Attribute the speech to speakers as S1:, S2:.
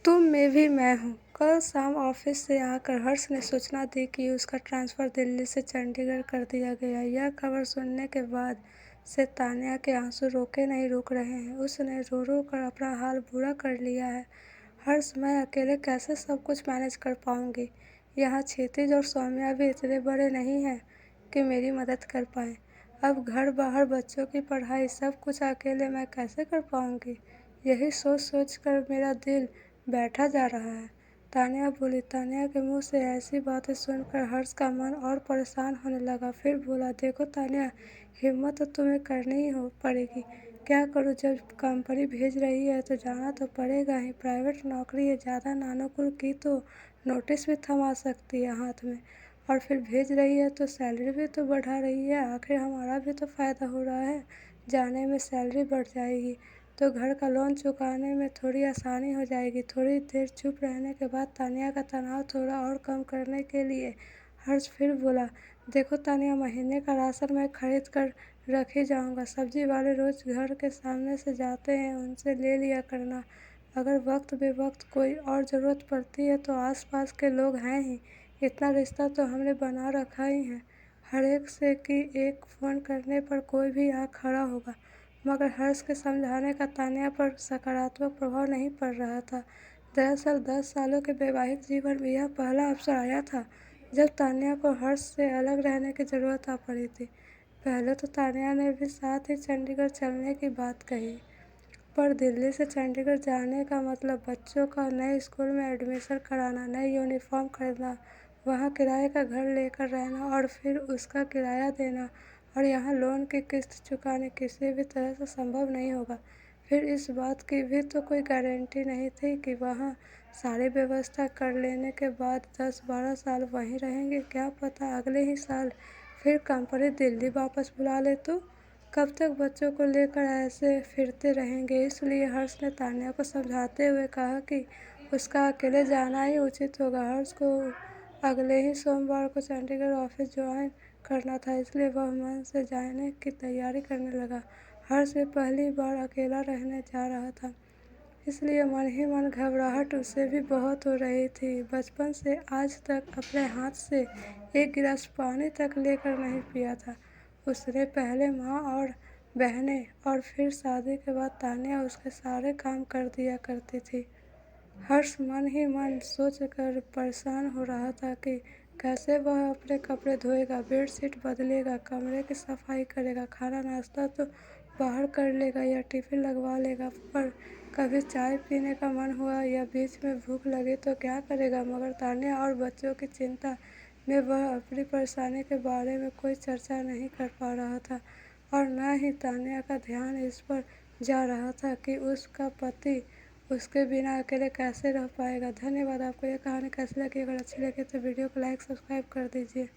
S1: तुम में भी मैं हूँ। कल शाम ऑफिस से आकर हर्ष ने सूचना दी कि उसका ट्रांसफ़र दिल्ली से चंडीगढ़ कर दिया गया। यह खबर सुनने के बाद से तान्या के आंसू रोके नहीं रुक रहे हैं। उसने रो रो कर अपना हाल बुरा कर लिया है। हर्ष, मैं अकेले कैसे सब कुछ मैनेज कर पाऊंगी? यहाँ क्षितिज और सौम्या भी इतने बड़े नहीं हैं कि मेरी मदद कर पाएं। अब घर बाहर बच्चों की पढ़ाई सब कुछ अकेले मैं कैसे कर पाऊंगी? यही सोच सोच कर मेरा दिल बैठा जा रहा है। तान्या बोली। तान्या के मुंह से ऐसी बातें सुनकर हर्ष का मन और परेशान होने लगा। फिर बोला, देखो तान्या, हिम्मत तो तुम्हें करनी ही हो पड़ेगी। क्या करूँ? जब कंपनी भेज रही है तो जाना तो पड़ेगा ही। प्राइवेट नौकरी है, ज़्यादा नानुकुर की तो नोटिस भी थमा सकती है हाथ में। और फिर भेज रही है तो सैलरी भी तो बढ़ा रही है। आखिर हमारा भी तो फ़ायदा हो रहा है। जाने में सैलरी बढ़ जाएगी तो घर का लोन चुकाने में थोड़ी आसानी हो जाएगी। थोड़ी देर चुप रहने के बाद तान्या का तनाव थोड़ा और कम करने के लिए हर्ष फिर बोला, देखो तान्या, महीने का राशन मैं खरीद कर रख ही जाऊंगा। सब्जी वाले रोज घर के सामने से जाते हैं, उनसे ले लिया करना। अगर वक्त बेवक्त कोई और ज़रूरत पड़ती है तो आसपास के लोग हैं ही, इतना रिश्ता तो हमने बना रखा ही है। हर एक से कि एक फ़ोन करने पर कोई भी आ खड़ा होगा। मगर हर्ष के समझाने का तान्या पर सकारात्मक प्रभाव नहीं पड़ रहा था। दरअसल 10 सालों के वैवाहिक जीवन में यह पहला अवसर आया था जब तान्या को हर्ष से अलग रहने की ज़रूरत आ पड़ी थी। पहले तो तान्या ने भी साथ ही चंडीगढ़ चलने की बात कही, पर दिल्ली से चंडीगढ़ जाने का मतलब बच्चों का नए स्कूल में एडमिशन कराना, नई यूनिफॉर्म खरीदना, वहाँ किराए का घर लेकर रहना और फिर उसका किराया देना, और यहाँ लोन की किस्त चुकाने किसी भी तरह से संभव नहीं होगा। फिर इस बात की भी तो कोई गारंटी नहीं थी कि वहाँ सारी व्यवस्था कर लेने के बाद 10-12 साल वहीं रहेंगे। क्या पता अगले ही साल फिर कंपनी दिल्ली वापस बुला ले तो? कब तक बच्चों को लेकर ऐसे फिरते रहेंगे? इसलिए हर्ष ने तान्या को समझाते हुए कहा कि उसका अकेले जाना ही उचित होगा। हर्ष को अगले ही सोमवार को चंडीगढ़ ऑफिस ज्वाइन करना था, इसलिए वह मन से जाने की तैयारी करने लगा। हर्ष भी पहली बार अकेला रहने जा रहा था, इसलिए मन ही मन घबराहट उसे भी बहुत हो रही थी। बचपन से आज तक अपने हाथ से एक गिलास पानी तक लेकर नहीं पिया था उसने। पहले माँ और बहनें और फिर शादी के बाद तान्या उसके सारे काम कर दिया करती थी। हर्ष मन ही मन सोचकर परेशान हो रहा था कि कैसे वह अपने कपड़े धोएगा, बेडशीट बदलेगा, कमरे की सफाई करेगा, खाना नाश्ता तो बाहर कर लेगा या टिफिन लगवा लेगा, पर कभी चाय पीने का मन हुआ या बीच में भूख लगी तो क्या करेगा? मगर तान्या और बच्चों की चिंता में वह अपनी परेशानी के बारे में कोई चर्चा नहीं कर पा रहा था, और न ही तान्या का ध्यान इस पर जा रहा था कि उसका पति उसके बिना अकेले कैसे रह पाएगा। धन्यवाद। आपको यह कहानी कैसी लगी? अगर अच्छी लगी तो वीडियो को लाइक सब्सक्राइब कर दीजिए।